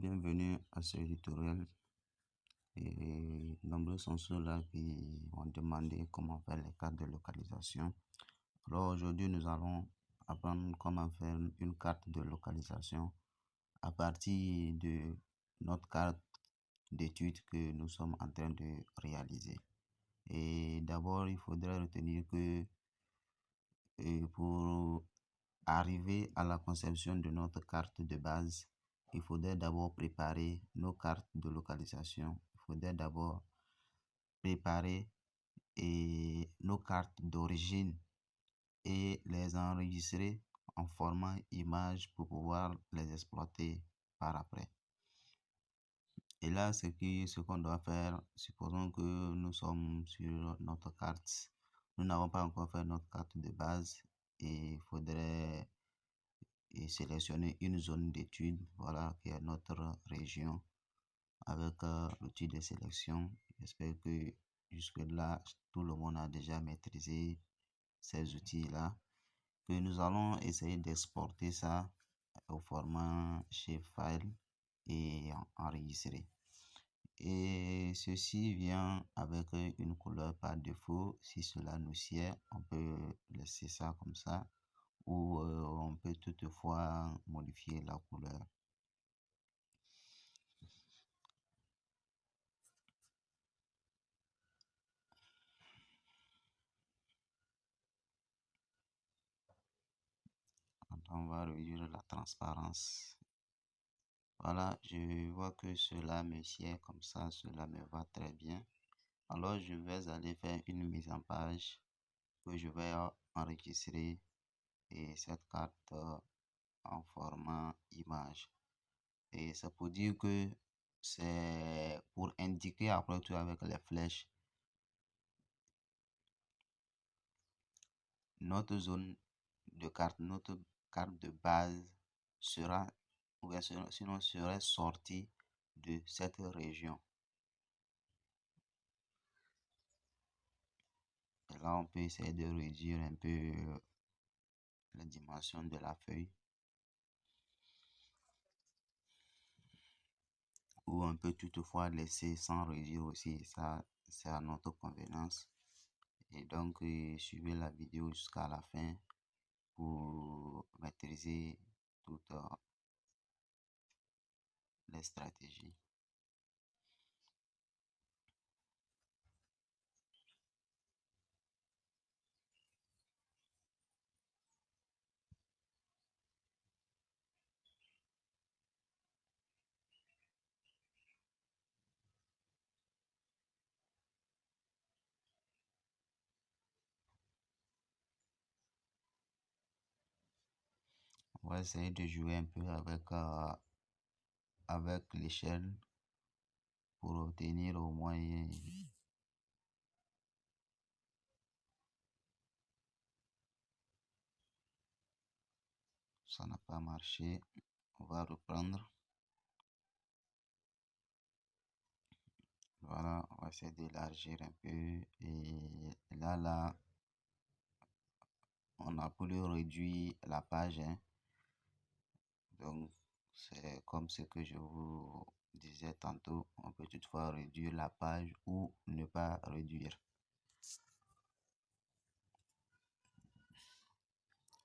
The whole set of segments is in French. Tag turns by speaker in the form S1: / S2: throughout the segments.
S1: bienvenue à ce tutoriel. Et nombreux sont ceux-là qui ont demandé comment faire les cartes de localisation. Alors aujourd'hui, nous allons apprendre comment faire une carte de localisation à partir de notre carte d'étude que nous sommes en train de réaliser. Et d'abord, il faudrait retenir que pour arriver à la conception de notre carte de base, il faudrait d'abord préparer nos cartes de localisation. Il faudrait d'abord préparer nos cartes d'origine et les enregistrer en format image pour pouvoir les exploiter par après. Et là, ce qu'on doit faire, supposons que nous sommes sur notre carte. Nous n'avons pas encore fait notre carte de base et il faudrait sélectionner une zone d'étude, voilà, qui est notre région avec l'outil de sélection. J'espère que jusque-là, tout le monde a déjà maîtrisé ces outils-là. Que nous allons essayer d'exporter ça au format shapefile et enregistrer. Et ceci vient avec une couleur par défaut. Si cela nous sied, on peut laisser ça comme ça ou on peut toutefois modifier la couleur. On va réduire la transparence. Voilà, je vois que cela me sied comme ça, cela me va très bien. Alors je vais aller faire une mise en page que je vais enregistrer et cette carte en format image. Et c'est pour dire que c'est pour indiquer après tout avec les flèches notre zone de carte, notre carte de base sera, ou bien sinon serait sortie de cette région. Et là, on peut essayer de réduire un peu la dimension de la feuille. Ou on peut toutefois laisser sans réduire aussi, ça c'est à notre convenance. Et donc, suivez la vidéo jusqu'à la fin pour maîtriser toutes les stratégies. On va essayer de jouer un peu avec l'échelle pour obtenir au moins ça n'a pas marché. On va reprendre. Voilà, on va essayer d'élargir un peu. Et là, on a plus réduit la page, hein. Donc, c'est comme ce que je vous disais tantôt. On peut toutefois réduire la page ou ne pas réduire.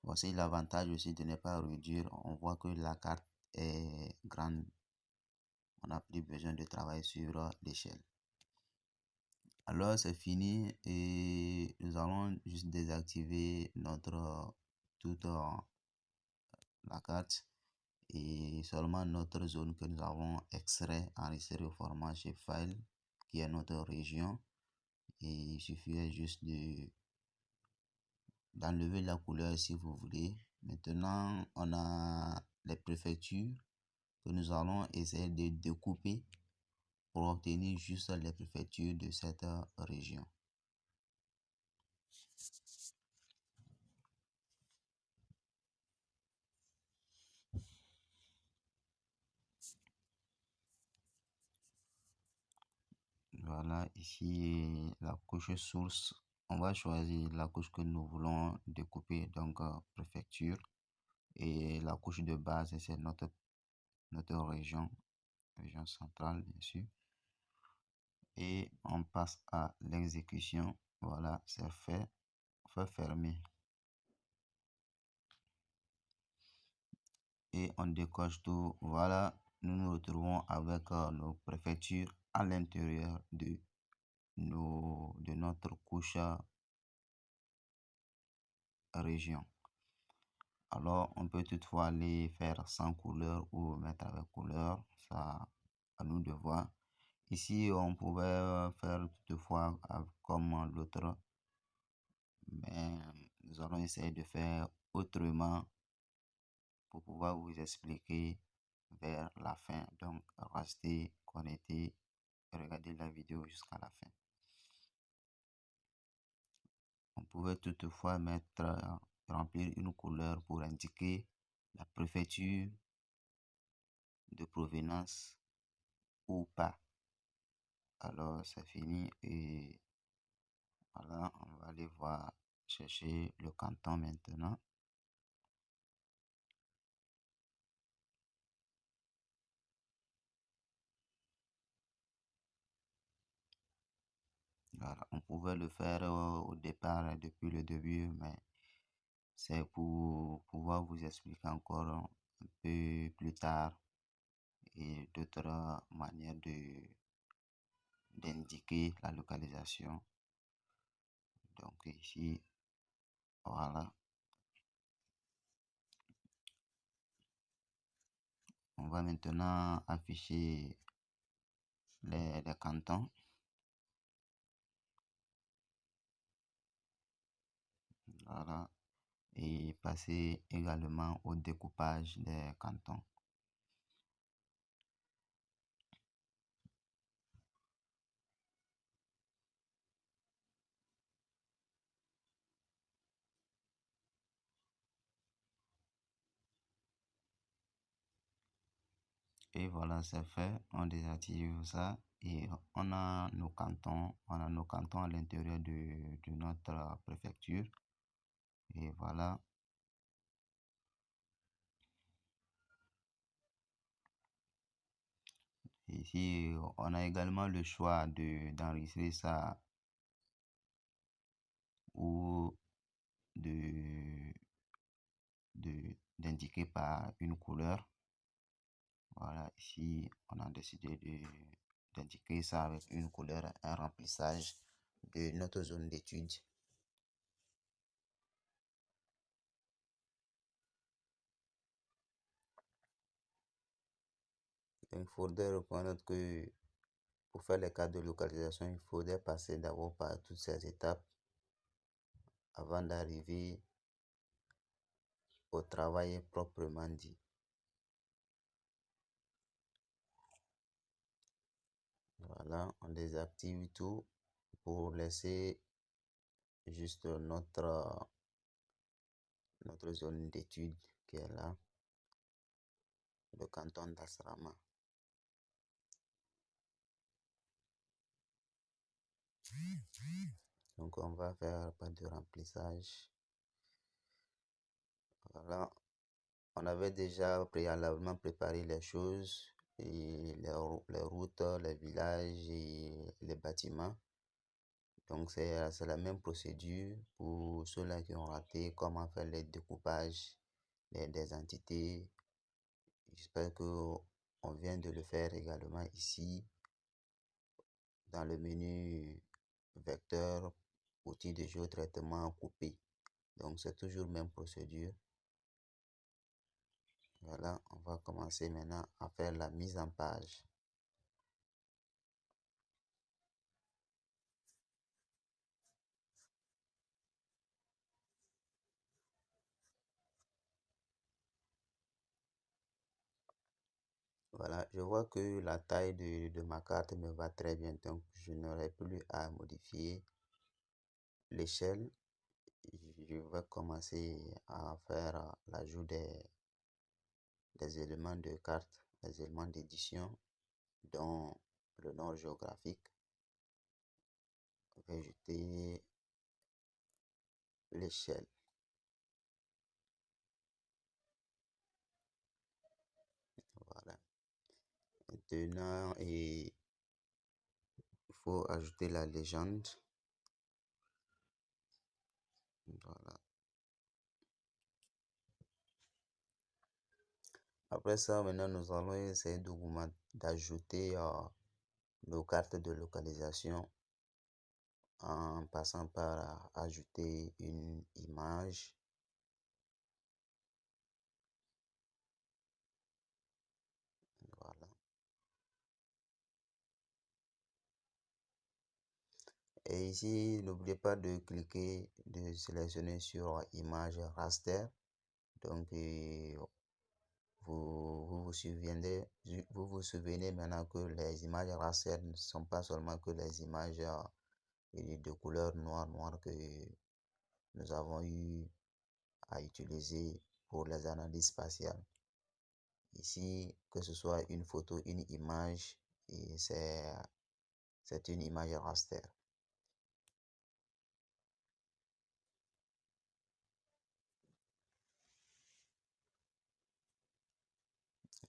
S1: Voici l'avantage aussi de ne pas réduire. On voit que la carte est grande. On n'a plus besoin de travailler sur l'échelle. Alors c'est fini et nous allons juste désactiver toute la carte et seulement notre zone que nous avons extrait, enregistré au format shapefile qui est notre région. Et il suffit juste d'enlever la couleur si vous voulez. Maintenant, on a les préfectures que nous allons essayer de découper pour obtenir juste les préfectures de cette région. Voilà, ici la couche source. On va choisir la couche que nous voulons découper, donc préfecture. Et la couche de base, c'est notre région. région centrale, bien sûr. Et on passe à l'exécution. Voilà, c'est fait. Feu fermé. Et on décoche tout. Voilà, nous nous retrouvons avec nos préfectures à l'intérieur de notre couche région. Alors, on peut toutefois les faire sans couleur ou mettre avec couleur. Ça, à nous de voir. Ici, on pouvait faire toutefois comme l'autre, mais nous allons essayer de faire autrement pour pouvoir vous expliquer vers la fin. Donc, restez connectés et regardez la vidéo jusqu'à la fin. On pouvait toutefois remplir une couleur pour indiquer la préfecture de provenance ou pas. Alors, c'est fini et voilà, on va aller voir chercher le canton maintenant. Voilà, on pouvait le faire au départ, depuis le début, mais c'est pour pouvoir vous expliquer encore un peu plus tard et d'autres manières d'indiquer la localisation. Donc ici, voilà, on va maintenant afficher les cantons. Voilà, et passer également au découpage des cantons. Et voilà, c'est fait. On désactive ça et on a nos cantons à l'intérieur de notre préfecture. Et voilà. Ici, on a également le choix d'enregistrer ça ou de, d'indiquer par une couleur. Voilà, ici, on a décidé d'indiquer ça avec une couleur, un remplissage de notre zone d'étude. Il faudrait reconnaître que pour faire les cartes de localisation, il faudrait passer d'abord par toutes ces étapes avant d'arriver au travail proprement dit. Voilà, on désactive tout pour laisser juste notre zone d'étude qui est là, le canton d'Asrama. Donc on va faire pas de remplissage. Voilà, on avait déjà préalablement préparé les choses et les routes, les villages et les bâtiments. Donc c'est la même procédure pour ceux-là qui ont raté comment faire les découpages des entités. J'espère que on vient de le faire également ici dans le menu vecteur, outils de géotraitement coupé. Donc c'est toujours la même procédure. Voilà, on va commencer maintenant à faire la mise en page. Voilà, je vois que la taille de ma carte me va très bien, donc je n'aurai plus à modifier l'échelle. Je vais commencer à faire l'ajout des éléments de carte, des éléments d'édition, dont le nom géographique. Je vais ajouter l'échelle. Voilà. Maintenant, il faut ajouter la légende. Voilà. Après ça, maintenant, nous allons essayer d'ajouter nos cartes de localisation en passant par ajouter une image. Voilà. Et ici, n'oubliez pas de cliquer, de sélectionner sur image raster. Donc, vous vous souvenez maintenant que les images raster ne sont pas seulement que les images de couleur noire que nous avons eu à utiliser pour les analyses spatiales. Ici, que ce soit une photo, une image, et c'est une image raster.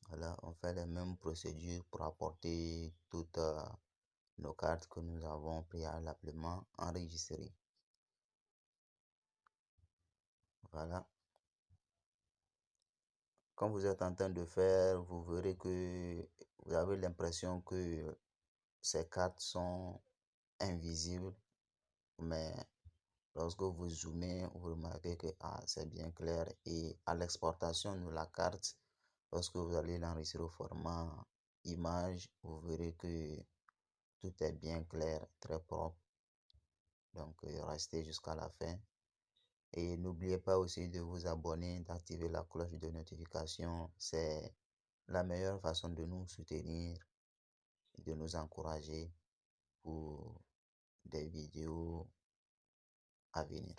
S1: Voilà, on fait les mêmes procédures pour apporter toutes nos cartes que nous avons préalablement enregistrées. Voilà. Quand vous êtes en train de faire, vous verrez que vous avez l'impression que ces cartes sont invisibles, mais lorsque vous zoomez, vous remarquez que c'est bien clair. Et à l'exportation de la carte, lorsque vous allez l'enregistrer au format image, vous verrez que tout est bien clair, très propre. Donc, restez jusqu'à la fin. Et n'oubliez pas aussi de vous abonner, d'activer la cloche de notification. C'est la meilleure façon de nous soutenir et de nous encourager pour des vidéos à venir.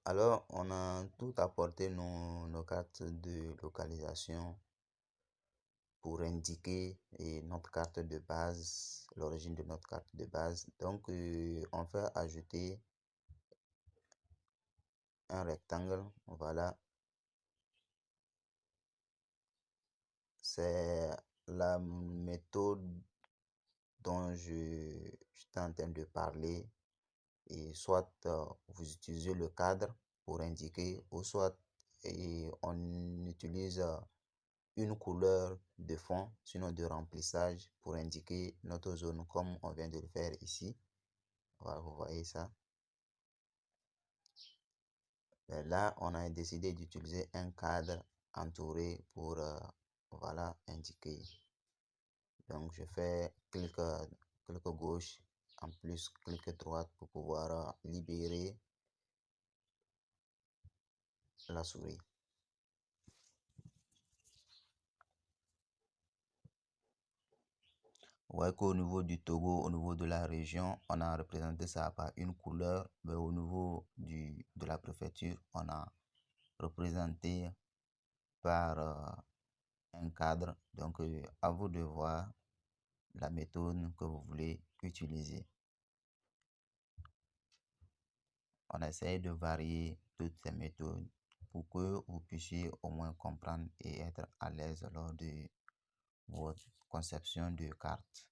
S1: Alors, on a tout apporté nos cartes de localisation pour indiquer notre carte de base, l'origine de notre carte de base. Donc, on va ajouter un rectangle. Voilà. C'est la méthode dont j'étais en train de parler. Et soit vous utilisez le cadre pour indiquer, ou soit on utilise une couleur de fond, sinon de remplissage, pour indiquer notre zone comme on vient de le faire ici. Voilà, vous voyez ça. Et là, on a décidé d'utiliser un cadre entouré pour voilà, indiquer. Donc, je fais clic gauche, en plus clic droite pour pouvoir libérer la souris. Vous voyez qu'au niveau du Togo, au niveau de la région, on a représenté ça par une couleur, mais au niveau de la préfecture, on a représenté par un cadre. Donc, à vous de voir la méthode que vous voulez utiliser. On essaye de varier toutes ces méthodes pour que vous puissiez au moins comprendre et être à l'aise lors de votre conception de carte.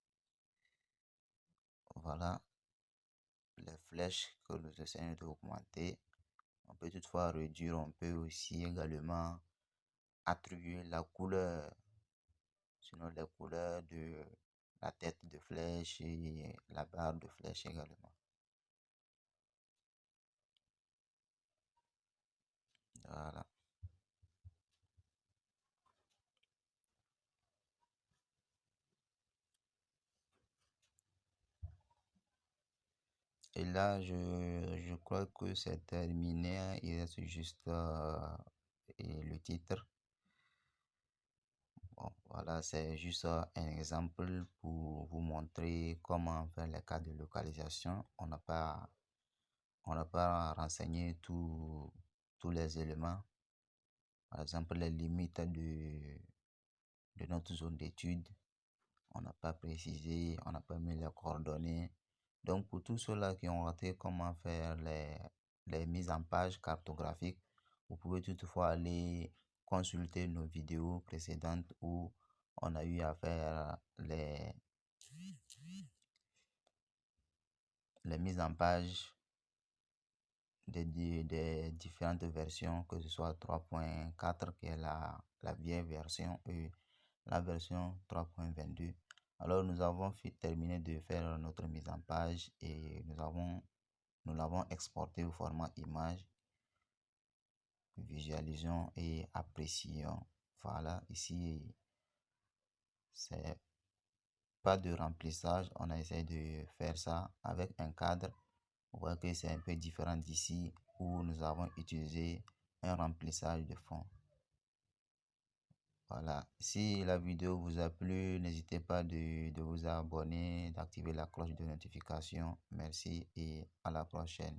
S1: Voilà les flèches que nous essayons d'augmenter. On peut toutefois réduire, on peut aussi également attribuer la couleur, sinon les couleurs de la tête de flèche et la barre de flèche également. Voilà. Et là, je crois que c'est terminé. Il reste juste et le titre. Bon, voilà, c'est juste un exemple pour vous montrer comment faire les cas de localisation. On n'a pas renseigné tous les éléments. Par exemple, les limites de notre zone d'étude. On n'a pas précisé, on n'a pas mis les coordonnées. Donc, pour tous ceux-là qui ont raté comment faire les mises en page cartographiques, Vous pouvez toutefois aller consulter nos vidéos précédentes où on a eu à faire les mises en page des différentes versions, que ce soit 3.4 qui est la vieille version et la version 3.22. Alors nous avons terminé de faire notre mise en page et nous l'avons exporté au format image. Visualisons et apprécions. Voilà, ici c'est pas de remplissage, on a essayé de faire ça avec un cadre. Vous voyez que c'est un peu différent d'ici où nous avons utilisé un remplissage de fond. Voilà, si la vidéo vous a plu, n'hésitez pas de vous abonner, d'activer la cloche de notification. Merci et à la prochaine.